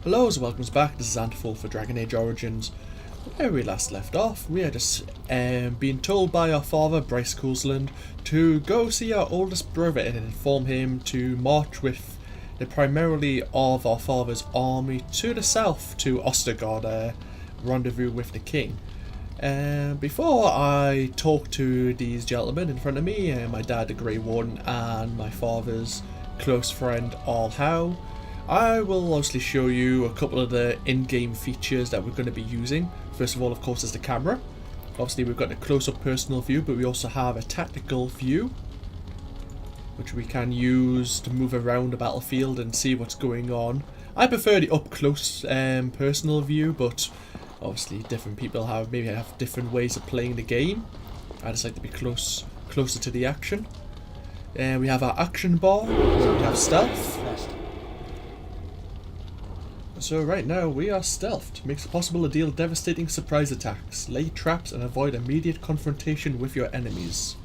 Hello, so welcome back. This is AnthWolf for Dragon Age Origins. Where we last left off, we are just being told by our father, Bryce Cousland, to go see our oldest brother and inform him to march with the primarily of our father's army to the south to Ostergard, rendezvous with the king. Before I talk to these gentlemen in front of me, my dad, the Grey Warden, and my father's close friend, All-How, I will obviously show you a couple of the in-game features that we're going to be using. First of all, of course, is the camera. Obviously, we've got a close-up personal view, but we also have a tactical view, which we can use to move around the battlefield and see what's going on. I prefer the up-close personal view, but obviously different people maybe have different ways of playing the game. I just like to be closer to the action. We have our action bar, where we have stealth. So right now we are stealthed. Makes it possible to deal devastating surprise attacks, lay traps and avoid immediate confrontation with your enemies.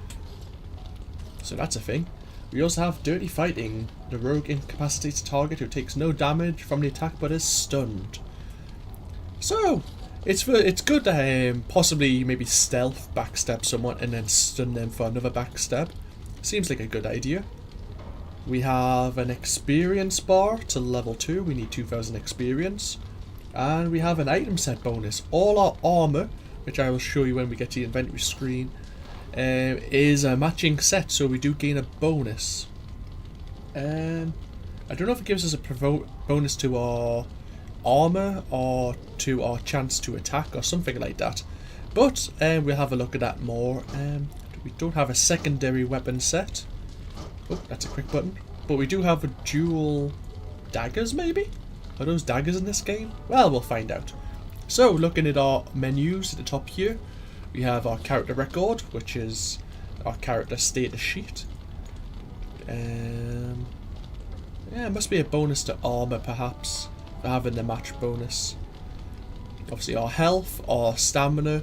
So that's a thing. We also have dirty fighting. The rogue incapacitates a target who takes no damage from the attack but is stunned. So it's good to possibly maybe stealth backstab someone and then stun them for another backstab. Seems like a good idea. We have an experience bar to level 2, we need 2000 experience. And we have an item set bonus. All our armor, which I will show you when we get to the inventory screen, is a matching set, so we do gain a bonus. I don't know if it gives us a bonus to our armor or to our chance to attack or something like that. But we'll have a look at that more. We don't have a secondary weapon set. Oh, that's a quick button. But we do have a dual daggers, maybe? Are those daggers in this game? Well, we'll find out. So, looking at our menus at the top here, we have our character record, which is our character status sheet. Yeah, it must be a bonus to armor, perhaps, for having the match bonus. Obviously, our health, our stamina.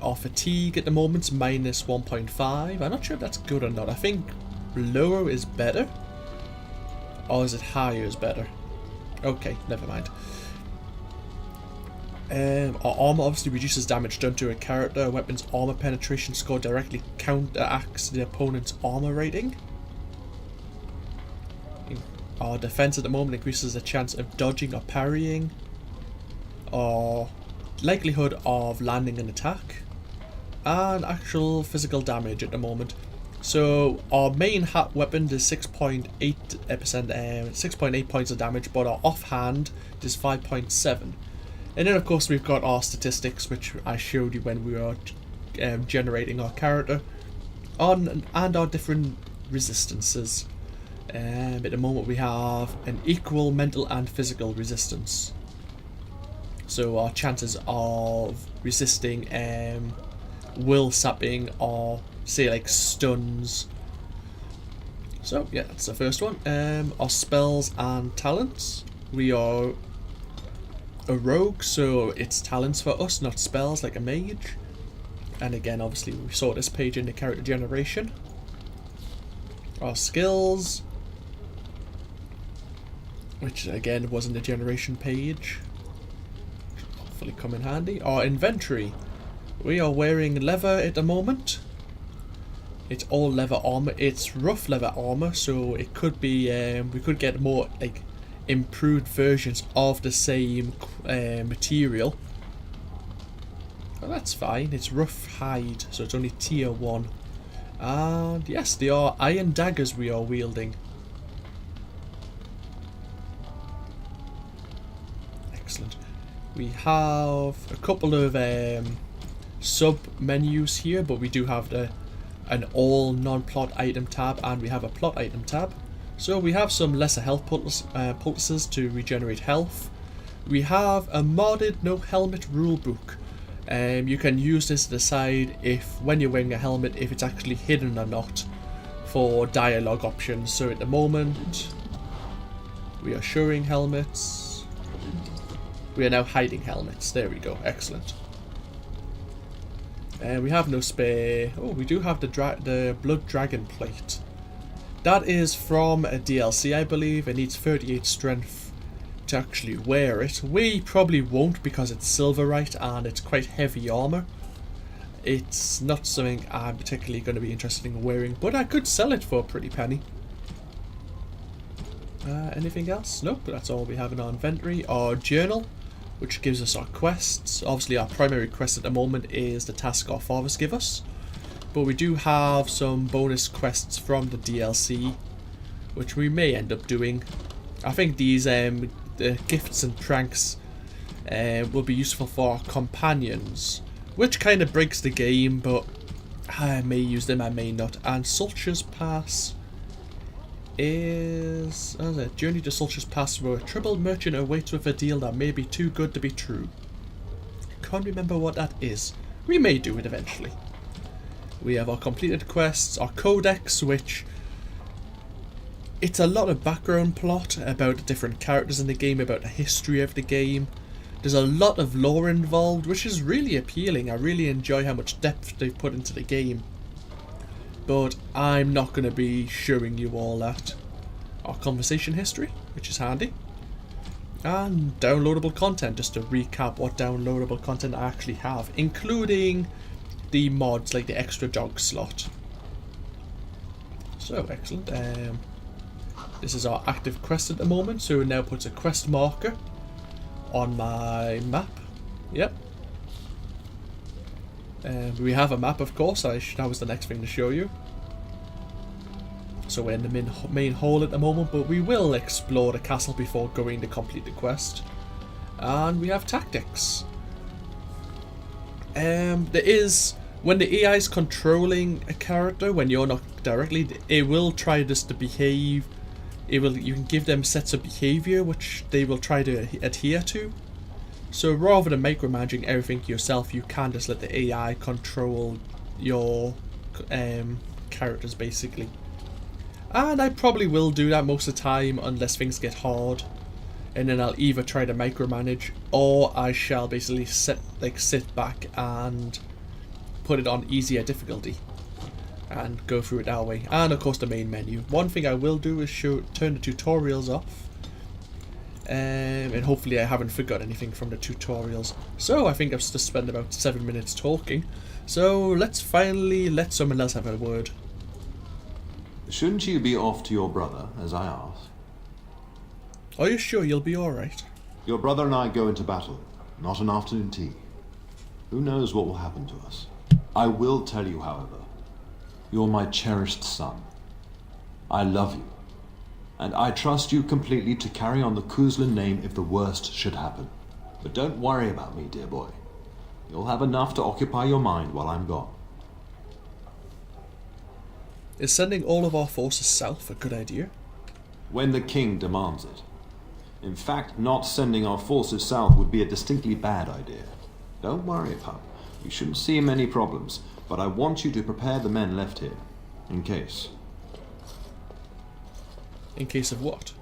Our fatigue at the moment, minus 1.5. I'm not sure if that's good or not. I think lower is better, or is it higher is better? Okay, never mind. Our armor obviously reduces damage done to a character. A weapon's armor penetration score directly counteracts the opponent's armor rating. Our defense at the moment increases the chance of dodging or parrying, or likelihood of landing an attack, and actual physical damage at the moment. So our main weapon is 6.8%, 6.8 points of damage, but our offhand is 5.7. And then of course we've got our statistics, which I showed you when we were generating our character, and our different resistances. At the moment we have an equal mental and physical resistance. So our chances of resisting will sapping or say like stuns. So yeah, that's the first one. Our spells and talents. We are a rogue, so it's talents for us, not spells like a mage. And again, obviously we saw this page in the character generation. Our skills, which again was in the generation page. Hopefully come in handy. Our inventory. We are wearing leather at the moment. It's all leather armor. It's rough leather armor, so it could be we could get more like improved versions of the same material. Well, that's fine. It's rough hide, so it's only tier 1. And yes, they are iron daggers we are wielding. Excellent. We have a couple of sub menus here, but we do have an all non-plot item tab, and we have a plot item tab. So we have some lesser health poultices to regenerate health. We have a modded no helmet rulebook. You can use this to decide if, when you're wearing a helmet, if it's actually hidden or not for dialogue options. So at the moment we are showing helmets. We are now hiding helmets. There we go. Excellent. We have no spare. Oh, we do have the Blood Dragon plate. That is from a DLC, I believe. It needs 38 strength to actually wear it. We probably won't because it's silverite and it's quite heavy armor. It's not something I'm particularly going to be interested in wearing, but I could sell it for a pretty penny. Anything else? Nope, that's all we have in our inventory. Our journal, which gives us our quests. Obviously our primary quest at the moment is the task our fathers give us, but we do have some bonus quests from the DLC which we may end up doing. I think these the gifts and pranks will be useful for our companions, which kind of breaks the game, but I may use them, I may not. And Sulcher's Pass is... Journey to Sulcher's Pass, where a troubled merchant awaits with a deal that may be too good to be true. Can't remember what that is. We may do it eventually. We have our completed quests, our codex, which... it's a lot of background plot about the different characters in the game, about the history of the game. There's a lot of lore involved, which is really appealing. I really enjoy how much depth they've put into the game. But I'm not going to be showing you all that. Our conversation history, which is handy. And downloadable content, just to recap what downloadable content I actually have, including the mods, like the extra dog slot. So, excellent. This is our active quest at the moment, so it now puts a quest marker on my map. Yep. We have a map, of course. That was the next thing to show you. So we're in the main hall at the moment, but we will explore the castle before going to complete the quest. And we have tactics. There is, when the AI is controlling a character, when you're not directly, it will try just to behave. You can give them sets of behavior which they will try to adhere to. So rather than micromanaging everything yourself, you can just let the AI control your characters, basically. And I probably will do that most of the time unless things get hard, and then I'll either try to micromanage, or I shall basically sit back and put it on easier difficulty and go through it that way. And of course the main menu. One thing I will do is turn the tutorials off. And hopefully I haven't forgot anything from the tutorials. So I think I've just spent about 7 minutes talking. So let's finally let someone else have a word. Shouldn't you be off to your brother, as I asked? Are you sure you'll be alright? Your brother and I go into battle, not an afternoon tea. Who knows what will happen to us? I will tell you, however. You're my cherished son. I love you. And I trust you completely to carry on the Cousland name if the worst should happen. But don't worry about me, dear boy. You'll have enough to occupy your mind while I'm gone. Is sending all of our forces south a good idea? When the king demands it. In fact, not sending our forces south would be a distinctly bad idea. Don't worry, pup. You shouldn't see many problems, but I want you to prepare the men left here, in case. In case of what?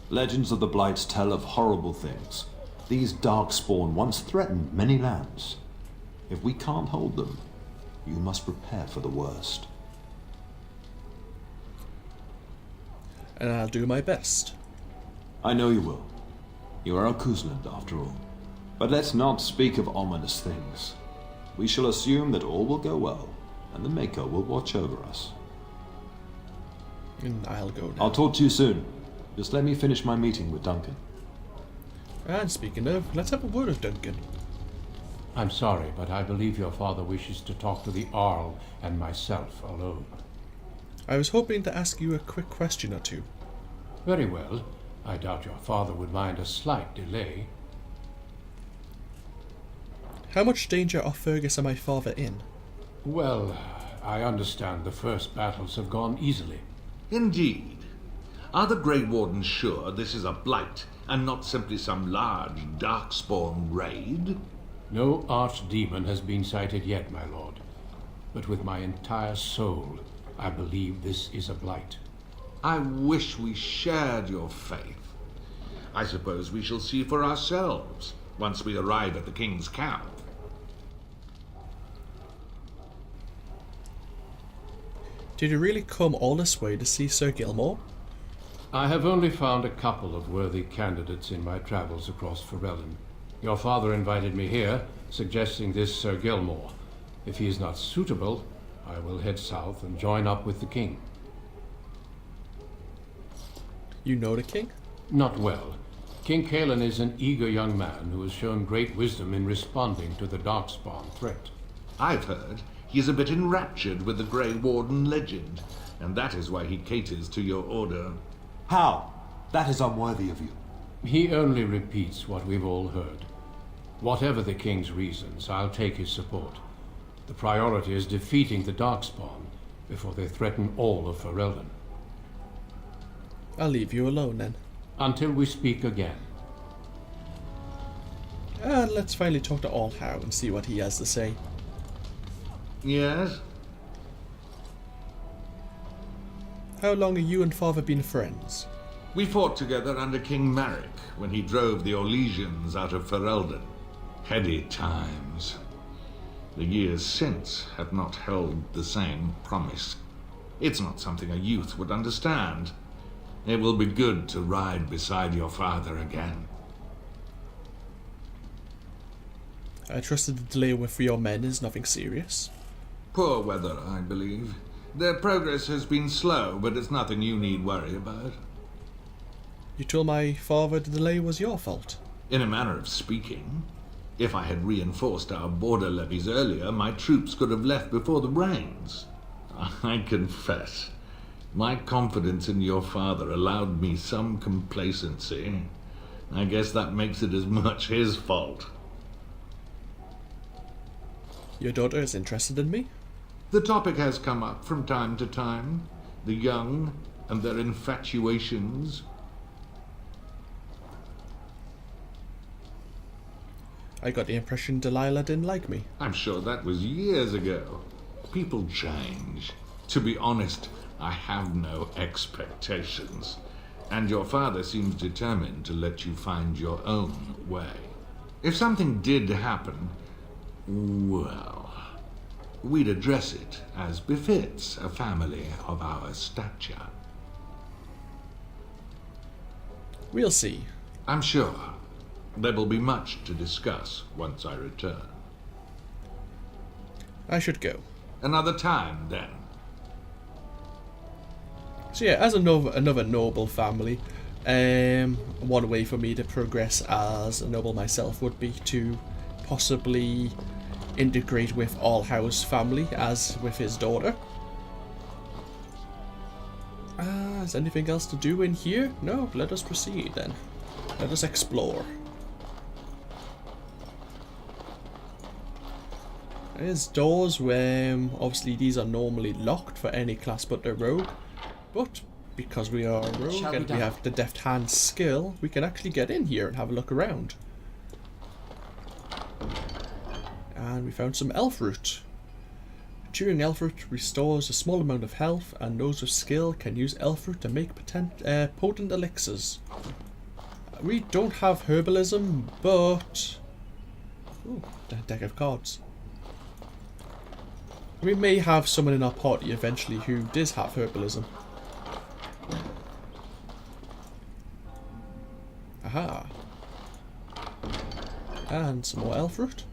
Legends of the Blights tell of horrible things. These darkspawn once threatened many lands. If we can't hold them, you must prepare for the worst. And I'll do my best. I know you will. You are a Cousland, after all. But let's not speak of ominous things. We shall assume that all will go well, and the Maker will watch over us. And I'll go now. I'll talk to you soon. Just let me finish my meeting with Duncan. And speaking of, let's have a word with Duncan. I'm sorry, but I believe your father wishes to talk to the Earl and myself alone. I was hoping to ask you a quick question or two. Very well. I doubt your father would mind a slight delay. How much danger are Fergus and my father in? Well, I understand the first battles have gone easily. Indeed. Are the Grey Wardens sure this is a blight, and not simply some large darkspawn raid? No archdemon has been sighted yet, my lord. But with my entire soul, I believe this is a blight. I wish we shared your faith. I suppose we shall see for ourselves once we arrive at the King's camp. Did you really come all this way to see Sir Gilmore? I have only found a couple of worthy candidates in my travels across Ferelden. Your father invited me here, suggesting this Sir Gilmore. If he is not suitable, I will head south and join up with the king. You know the king? Not well. King Cousland is an eager young man who has shown great wisdom in responding to the darkspawn threat. I've heard he's a bit enraptured with the Grey Warden legend, and that is why he caters to your order. How? That is unworthy of you. He only repeats what we've all heard. Whatever the king's reasons, I'll take his support. The priority is defeating the darkspawn before they threaten all of Ferelden. I'll leave you alone then. Until we speak again. And let's finally talk to Allhow and see what he has to say. Yes? How long have you and father been friends? We fought together under King Marek when he drove the Orlesians out of Ferelden. Heady times. The years since have not held the same promise. It's not something a youth would understand. It will be good to ride beside your father again. I trusted the delay with your men is nothing serious. Poor weather, I believe. Their progress has been slow, but it's nothing you need worry about. You told my father the delay was your fault. In a manner of speaking. If I had reinforced our border levies earlier, my troops could have left before the rains. I confess, my confidence in your father allowed me some complacency. I guess that makes it as much his fault. Your daughter is interested in me? The topic has come up from time to time. The young and their infatuations. I got the impression Delilah didn't like me. I'm sure that was years ago. People change. To be honest, I have no expectations. And your father seems determined to let you find your own way. If something did happen, well, we'd address it as befits a family of our stature. We'll see. I'm sure there will be much to discuss once I return. I should go. Another time, then. So yeah, as another noble family, one way for me to progress as a noble myself would be to possibly integrate with Allhow's family as with his daughter. Is anything else to do in here? No, let us proceed then. Let us explore. There's doors where obviously these are normally locked for any class but the rogue, but because we are a rogue and we have the deft hand skill, we can actually get in here and have a look around. And we found some elf root. Chewing elf root restores a small amount of health, and those with skill can use elf root to make potent elixirs. We don't have herbalism, but ooh, a deck of cards. We may have someone in our party eventually who does have herbalism. Aha. And some more elf root.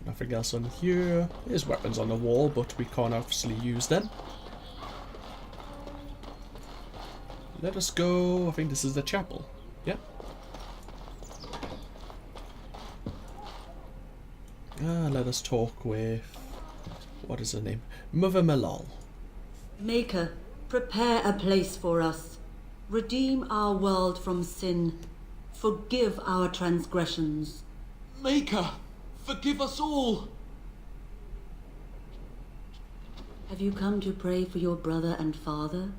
Nothing else on here. There's weapons on the wall, but we can't obviously use them. Let us go. I think this is the chapel. Yep. Let us talk with... what is her name? Mother Malal. Maker, prepare a place for us. Redeem our world from sin. Forgive our transgressions. Maker, forgive us all. Have you come to pray for your brother and father?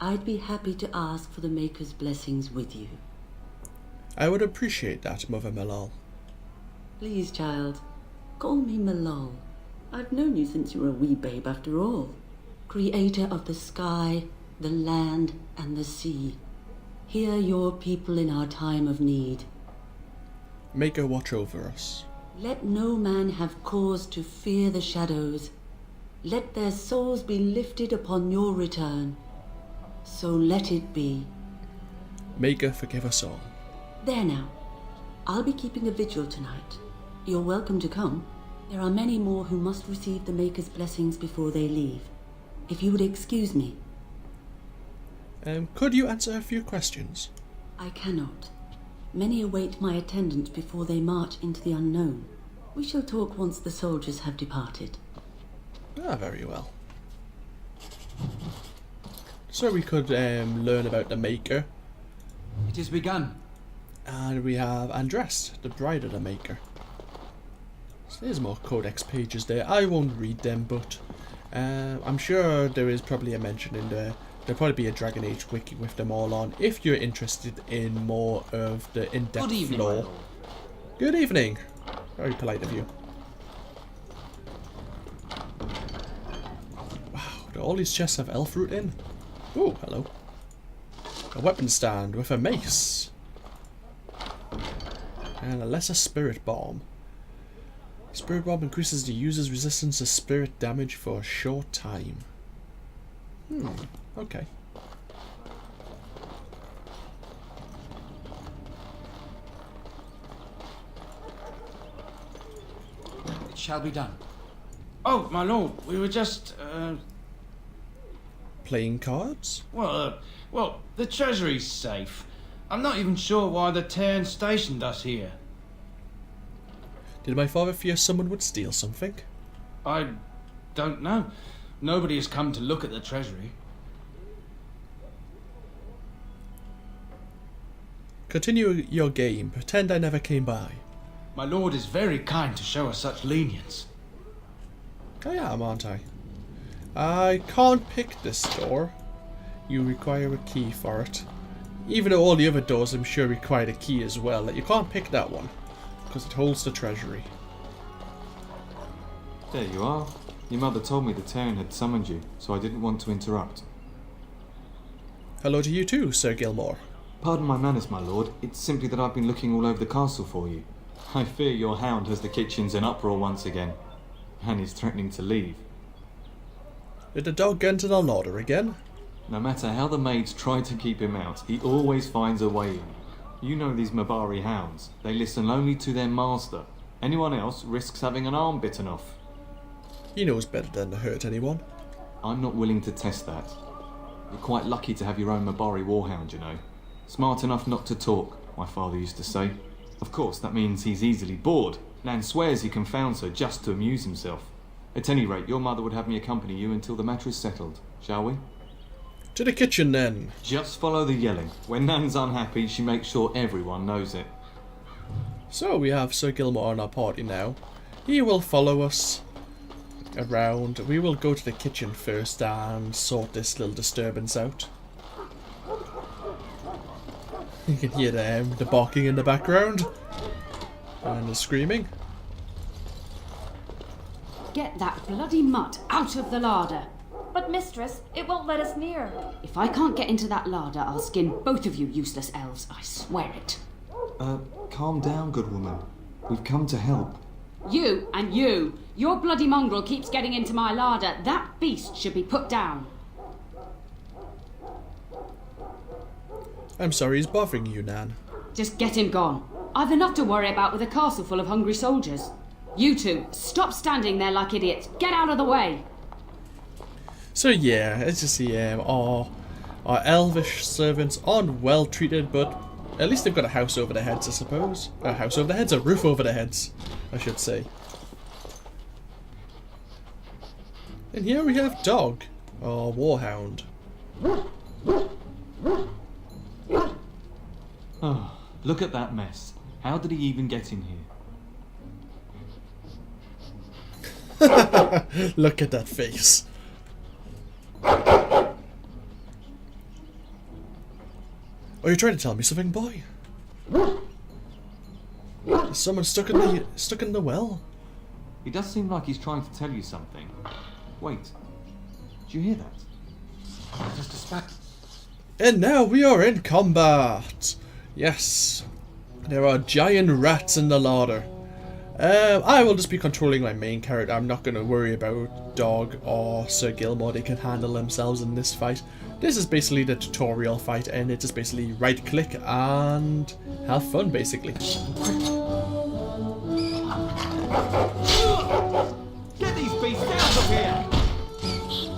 I'd be happy to ask for the Maker's blessings with you. I would appreciate that, Mother Malal. Please, child, call me Malal. I've known you since you were a wee babe after all. Creator of the sky, the land, and the sea. Hear your people in our time of need. Make her watch over us. Let no man have cause to fear the shadows. Let their souls be lifted upon your return. So let it be. Maker, forgive us all. There now. I'll be keeping a vigil tonight. You're welcome to come. There are many more who must receive the Maker's blessings before they leave. If you would excuse me. Could you answer a few questions? I cannot. Many await my attendance before they march into the unknown. We shall talk once the soldiers have departed. Ah, very well. So we could learn about the Maker. It has begun. And we have Andress, the bride of the Maker. So there's more codex pages there. I won't read them, but I'm sure there is probably a mention in there. There'll probably be a Dragon Age wiki with them all on, if you're interested in more of the in-depth Good evening, my lore. lord. Good evening. Very polite of you. Wow, do all these chests have elf root in? Oh, hello. A weapon stand with a mace. And a lesser spirit bomb. Spirit bomb increases the user's resistance to spirit damage for a short time. Okay. It shall be done. Oh, my lord, we were just, Playing cards? well, the treasury's safe. I'm not even sure why the Terran stationed us here. Did my father fear someone would steal something? I don't know. Nobody has come to look at the treasury. Continue your game. Pretend I never came by. My lord is very kind to show us such lenience. I am, aren't I? I can't pick this door. You require a key for it. Even though all the other doors I'm sure required a key as well. Like, you can't pick that one. Because it holds the treasury. There you are. Your mother told me the Terran had summoned you, so I didn't want to interrupt. Hello to you too, Sir Gilmore. Pardon my manners, my lord. It's simply that I've been looking all over the castle for you. I fear your hound has the kitchens in uproar once again, and is threatening to leave. Did the dog get into the larder again? No matter how the maids try to keep him out, he always finds a way in. You know these Mabari hounds. They listen only to their master. Anyone else risks having an arm bitten off. He knows better than to hurt anyone. I'm not willing to test that. You're quite lucky to have your own Mabari warhound, you know. Smart enough not to talk, my father used to say. Of course, that means he's easily bored. Nan swears he confounds her just to amuse himself. At any rate, your mother would have me accompany you until the matter is settled, shall we? To the kitchen then. Just follow the yelling. When Nan's unhappy, she makes sure everyone knows it. So we have Sir Gilmore on our party now. He will follow us around. We will go to the kitchen first and sort this little disturbance out. You can hear the barking in the background. And the screaming. Get that bloody mutt out of the larder. But mistress, it won't let us near. If I can't get into that larder, I'll skin both of you useless elves, I swear it. Calm down, good woman. We've come to help. You and you! Your bloody mongrel keeps getting into my larder. That beast should be put down. I'm sorry he's bothering you, Nan. Just get him gone. I've enough to worry about with a castle full of hungry soldiers. You two, stop standing there like idiots. Get out of the way. So yeah, as you see, our elvish servants aren't well treated, but at least they've got a house over their heads, I suppose. A house over their heads, a roof over their heads, I should say. And here we have Dog, our warhound. Oh, look at that mess. How did he even get in here? Look at that face. Are you trying to tell me something, boy? Is someone stuck in the well? He does seem like he's trying to tell you something. Wait, did you hear that? Just a speck. And now we are in combat. Yes, there are giant rats in the larder. I will just be controlling my main character. I'm not going to worry about Dog or Sir Gilmore. They can handle themselves in this fight. This is basically the tutorial fight, and it's just basically right click and have fun, basically. Get these beasts out of here!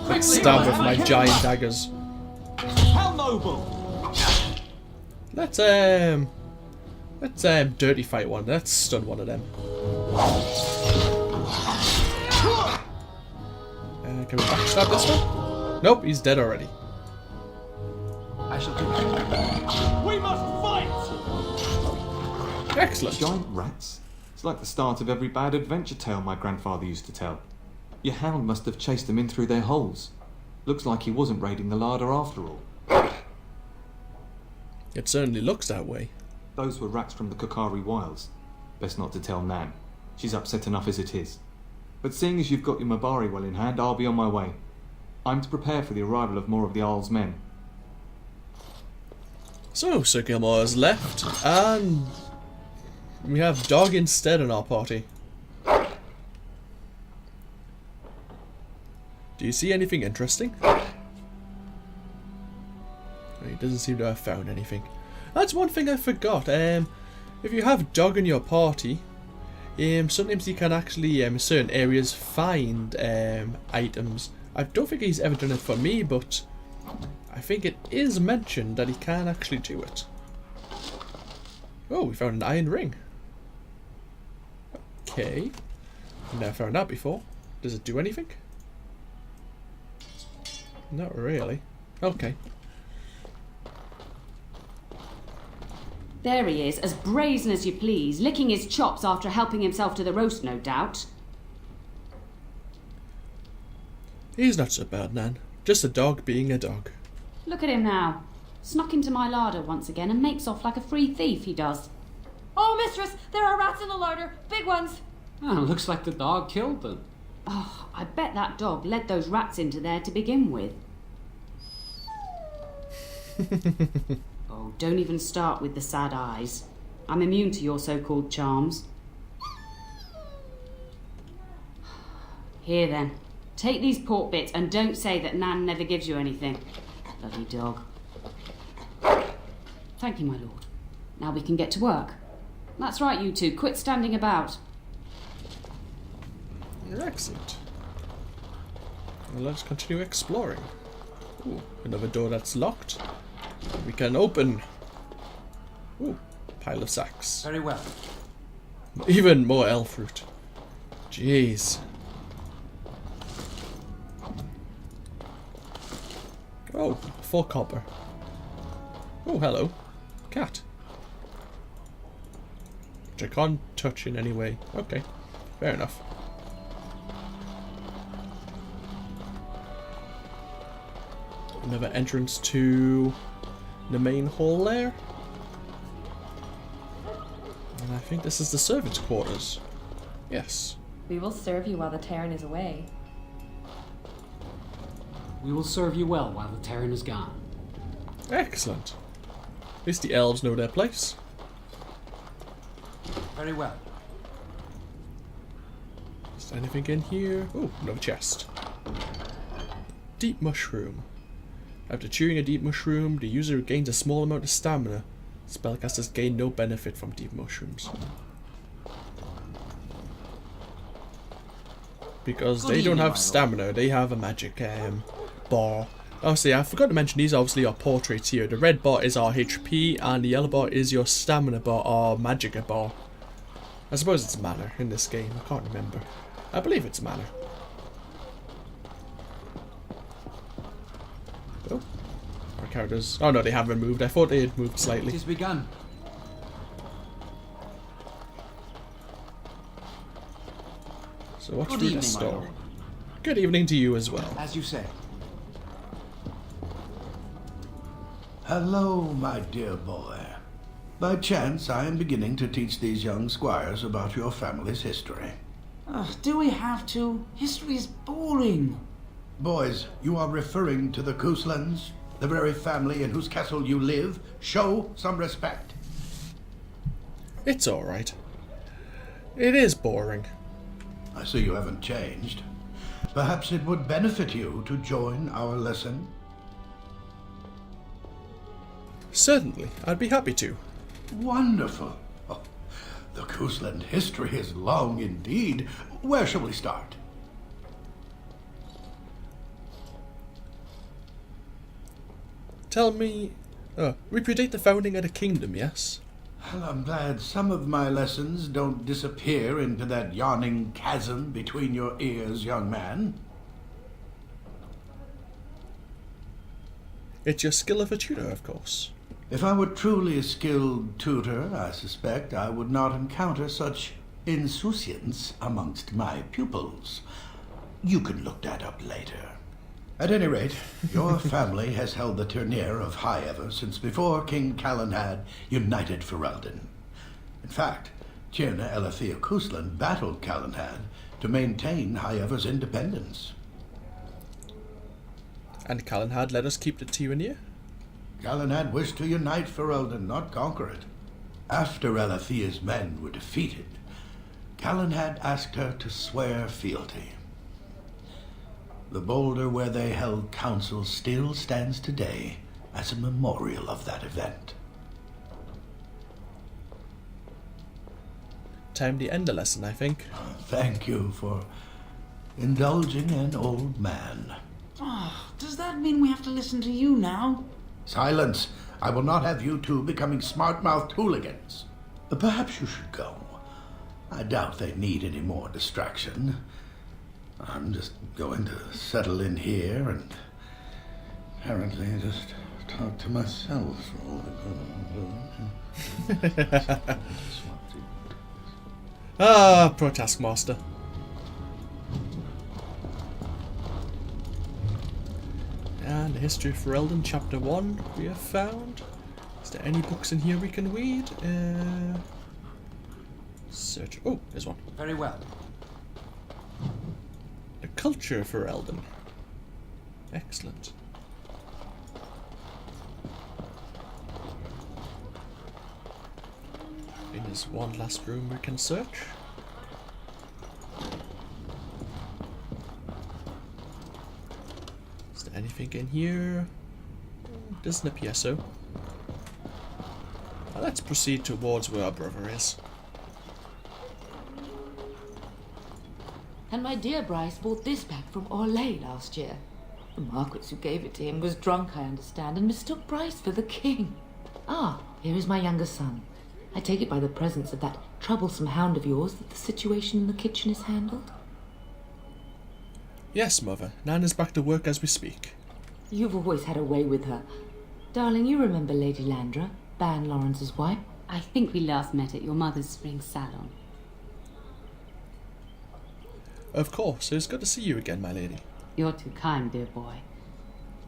Let's stab with my giant daggers. How noble! Let's dirty fight one. Let's stun one of them. Can we backstab this one? Nope, he's dead already. I shall do it. We must fight! Excellent. Giant rats? It's like the start of every bad adventure tale my grandfather used to tell. Your hound must have chased them in through their holes. Looks like he wasn't raiding the larder after all. It certainly looks that way. Those were rats from the Kokari Wilds. Best not to tell Nan. She's upset enough as it is. But seeing as you've got your Mabari well in hand, I'll be on my way. I'm to prepare for the arrival of more of the Isle's men. So, Sir Gilmore has left, and we have Dog instead in our party. Do you see anything interesting? He doesn't seem to have found anything. That's one thing I forgot. If you have Dog in your party, sometimes you can actually, in certain areas, find items. I don't think he's ever done it for me, but I think it is mentioned that he can actually do it. Oh, we found an iron ring. Okay. Never found that before. Does it do anything? Not really. Okay. There he is, as brazen as you please, licking his chops after helping himself to the roast, no doubt. He's not so bad, Nan. Just a dog being a dog. Look at him now. Snuck into my larder once again and makes off like a free thief, he does. Oh, mistress, there are rats in the larder. Big ones. Oh, looks like the dog killed them. Oh, I bet that dog led those rats into there to begin with. Oh, don't even start with the sad eyes. I'm immune to your so-called charms. Here then, take these pork bits and don't say that Nan never gives you anything. Bloody dog. Thank you, my lord. Now we can get to work. That's right, you two. Quit standing about. Excellent. Well, let's continue exploring. Ooh, another door that's locked. We can open. Ooh, pile of sacks. Very well. Even more elf fruit. Jeez. Oh, 4 copper. Oh, hello. Cat. Which I can't touch in any way. Okay, fair enough. Another entrance to the main hall there. And I think this is the servants' quarters. Yes. We will serve you while the Terran is away. We will serve you well while the Terran is gone. Excellent. At least the elves know their place. Very well. Is there anything in here? Oh, another chest. Deep mushroom. After chewing a deep mushroom, the user gains a small amount of stamina. Spellcasters gain no benefit from deep mushrooms. Because they don't have stamina, they have a magic bar. Obviously, I forgot to mention these obviously are portraits here. The red bar is our HP and the yellow bar is your stamina bar or magic bar. I suppose it's mana in this game, I can't remember. I believe it's mana. Oh, our characters. Oh no, they haven't moved. I thought they had moved slightly. It has begun. So what's Good through evening, this my door? lord. Good evening to you as well. As you say. Hello, my dear boy. By chance, I am beginning to teach these young squires about your family's history. Do we have to? History is boring. Boys, you are referring to the Couslands, the very family in whose castle you live. Show some respect. It's alright. It is boring. I see you haven't changed. Perhaps it would benefit you to join our lesson? Certainly, I'd be happy to. Wonderful. Oh, the Cousland history is long indeed. Where shall we start? Tell me... we predate the founding of the kingdom, yes? Well, I'm glad some of my lessons don't disappear into that yawning chasm between your ears, young man. It's your skill of a tutor, of course. If I were truly a skilled tutor, I suspect I would not encounter such insouciance amongst my pupils. You can look that up later. At any rate, your family has held the Tournere of High Ever since before King Cousland had united Ferelden. In fact, Tierna Elethea Cousland battled Cousland to maintain High Ever's independence. And Cousland let us keep the Tyranny? Cousland wished to unite Ferelden, not conquer it. After Elethea's men were defeated, Cousland asked her to swear fealty. The boulder where they held council still stands today as a memorial of that event. Time to end the lesson, I think. Thank you for indulging an old man. Oh, does that mean we have to listen to you now? Silence! I will not have you two becoming smart-mouthed hooligans. Perhaps you should go. I doubt they need any more distraction. I'm just going to settle in here and apparently just talk to myself. Ah, poor Taskmaster. And the History of Ferelden, Chapter 1, we have found. Is there any books in here we can read? Search. Oh, there's one. Very well. The Culture of Ferelden. Excellent. And there's one last room we can search. Is there anything in here? Doesn't appear so. Now let's proceed towards where our brother is. And my dear Bryce bought this back from Orlais last year. The Marquis who gave it to him was drunk, I understand, and mistook Bryce for the king. Ah, here is my younger son. I take it by the presence of that troublesome hound of yours that the situation in the kitchen is handled? Yes, Mother. Nan is back to work as we speak. You've always had a way with her. Darling, you remember Lady Landra, Ban Lawrence's wife? I think we last met at your mother's spring salon. Of course. It's good to see you again, my lady. You're too kind, dear boy.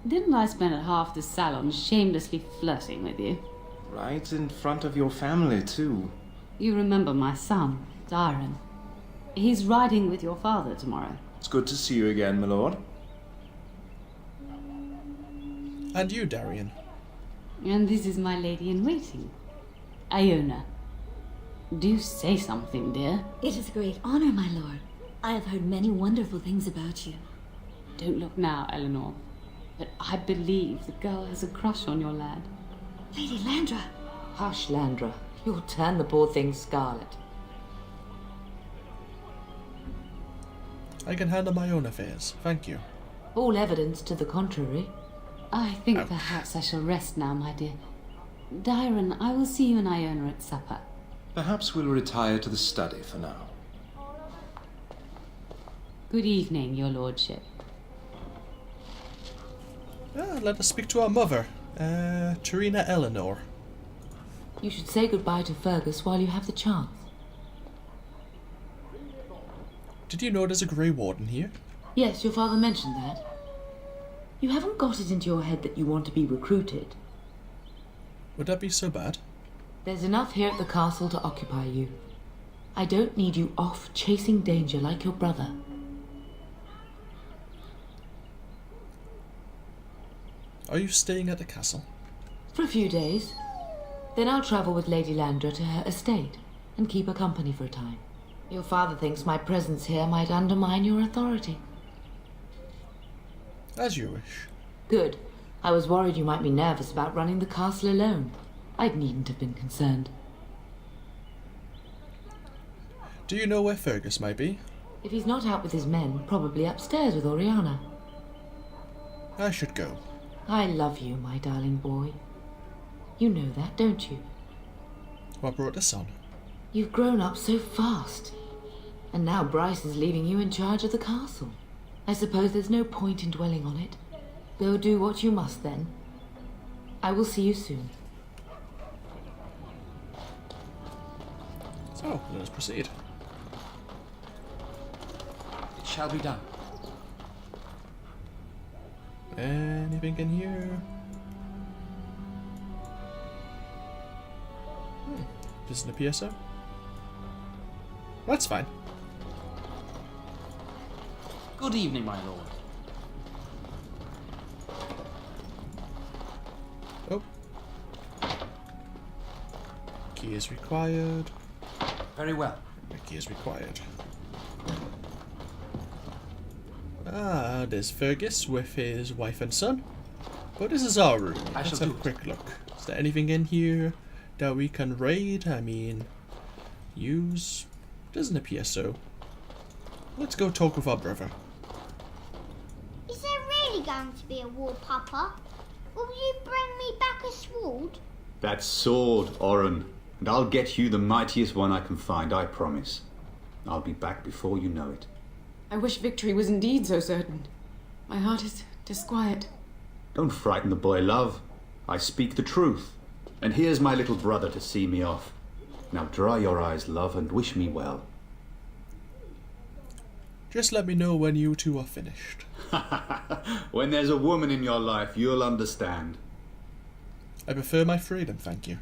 Didn't I spend half the salon shamelessly flirting with you? Right in front of your family, too. You remember my son, Darren. He's riding with your father tomorrow. It's good to see you again, my lord. And you, Darian. And this is my lady-in-waiting, Iona. Do say something, dear. It is a great honor, my lord. I have heard many wonderful things about you. Don't look now, Eleanor. But I believe the girl has a crush on your lad. Lady Landra. Hush, Landra. You'll turn the poor thing scarlet. I can handle my own affairs. Thank you. All evidence to the contrary. I think perhaps I shall rest now, my dear. Darren, I will see you and Iona at supper. Perhaps we'll retire to the study for now. Good evening, your lordship. Let us speak to our mother, Terina Eleanor. You should say goodbye to Fergus while you have the chance. Did you know there's a Grey Warden here? Yes, your father mentioned that. You haven't got it into your head that you want to be recruited. Would that be so bad? There's enough here at the castle to occupy you. I don't need you off chasing danger like your brother. Are you staying at the castle? For a few days. Then I'll travel with Lady Landra to her estate and keep her company for a time. Your father thinks my presence here might undermine your authority. As you wish. Good. I was worried you might be nervous about running the castle alone. I needn't have been concerned. Do you know where Fergus might be? If he's not out with his men, probably upstairs with Oriana. I should go. I love you, my darling boy. You know that, don't you? What brought this on? You've grown up so fast. And now Bryce is leaving you in charge of the castle. I suppose there's no point in dwelling on it. Go do what you must then. I will see you soon. So, let us proceed. It shall be done. Anything in here? Doesn't appear so. That's fine. Good evening, my lord. Oh. Key is required. Very well. The key is required. Ah, there's Fergus with his wife and son. But this is our room. Let's have a quick look. Is there anything in here that we can raid? I mean, use? Doesn't appear so. Let's go talk with our brother. Is there really going to be a war, Papa? Will you bring me back a sword? That sword, Oren. And I'll get you the mightiest one I can find, I promise. I'll be back before you know it. I wish victory was indeed so certain. My heart is disquiet. Don't frighten the boy, love. I speak the truth. And here's my little brother to see me off. Now dry your eyes, love, and wish me well. Just let me know when you two are finished. When there's a woman in your life, you'll understand. I prefer my freedom, thank you.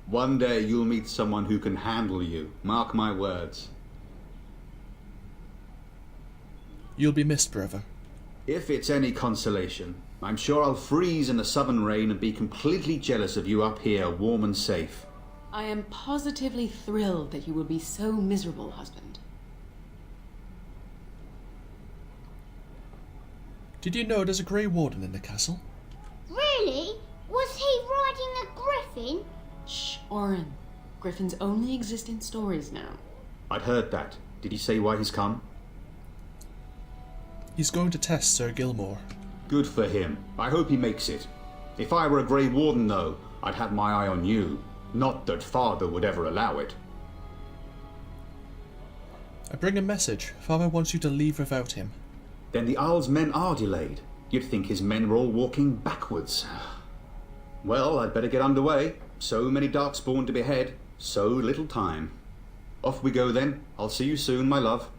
One day you'll meet someone who can handle you. Mark my words. You'll be missed, brother. If it's any consolation, I'm sure I'll freeze in the southern rain and be completely jealous of you up here, warm and safe. I am positively thrilled that you will be so miserable, husband. Did you know there's a Grey Warden in the castle? Really? Was he riding a griffin? Shh, Oren. Griffins only exist in stories now. I'd heard that. Did he say why he's come? He's going to test Sir Gilmore. Good for him. I hope he makes it. If I were a Grey Warden, though, I'd have my eye on you. Not that Father would ever allow it. I bring a message. Father wants you to leave without him. Then the Isle's men are delayed. You'd think his men were all walking backwards. Well, I'd better get underway. So many darkspawn to behead. So little time. Off we go then. I'll see you soon, my love.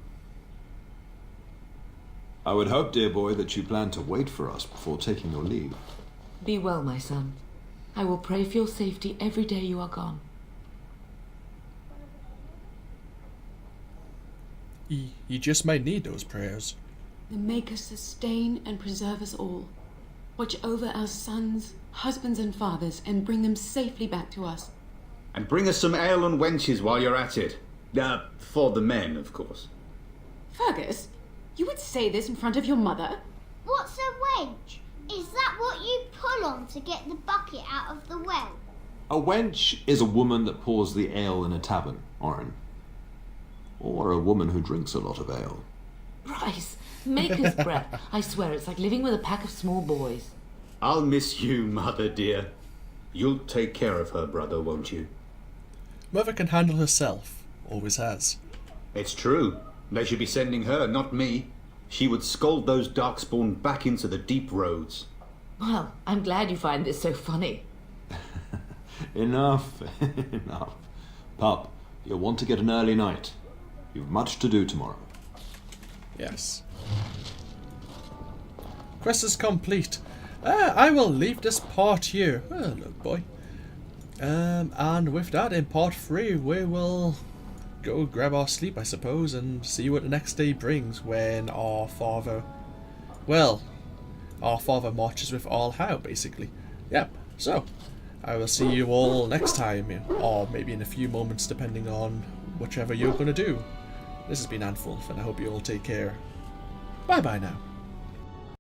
I would hope, dear boy, that you plan to wait for us before taking your leave. Be well, my son. I will pray for your safety every day you are gone. You just might need those prayers. The Maker sustain and preserve us all. Watch over our sons, husbands and fathers, and bring them safely back to us. And bring us some ale and wenches while you're at it. For the men, of course. Fergus, you would say this in front of your mother? What's a wench? Is that what you pull on to get the bucket out of the well? A wench is a woman that pours the ale in a tavern, Oren. Or a woman who drinks a lot of ale. Bryce, maker's breath. I swear it's like living with a pack of small boys. I'll miss you, Mother dear. You'll take care of her, brother, won't you? Mother can handle herself. Always has. It's true. They should be sending her, not me. She would scold those darkspawn back into the deep roads. Well, I'm glad you find this so funny. Enough, enough. Pup, you'll want to get an early night. You've much to do tomorrow. Yes. Quest is complete. I will leave this part here. Oh, look, boy. And with that, in part 3, we will go grab our sleep, I suppose, and see what the next day brings when our father marches with all how, basically. Yep, so, I will see you all next time, or maybe in a few moments, depending on whichever you're going to do. This has been AnthWolf, and I hope you all take care. Bye bye now.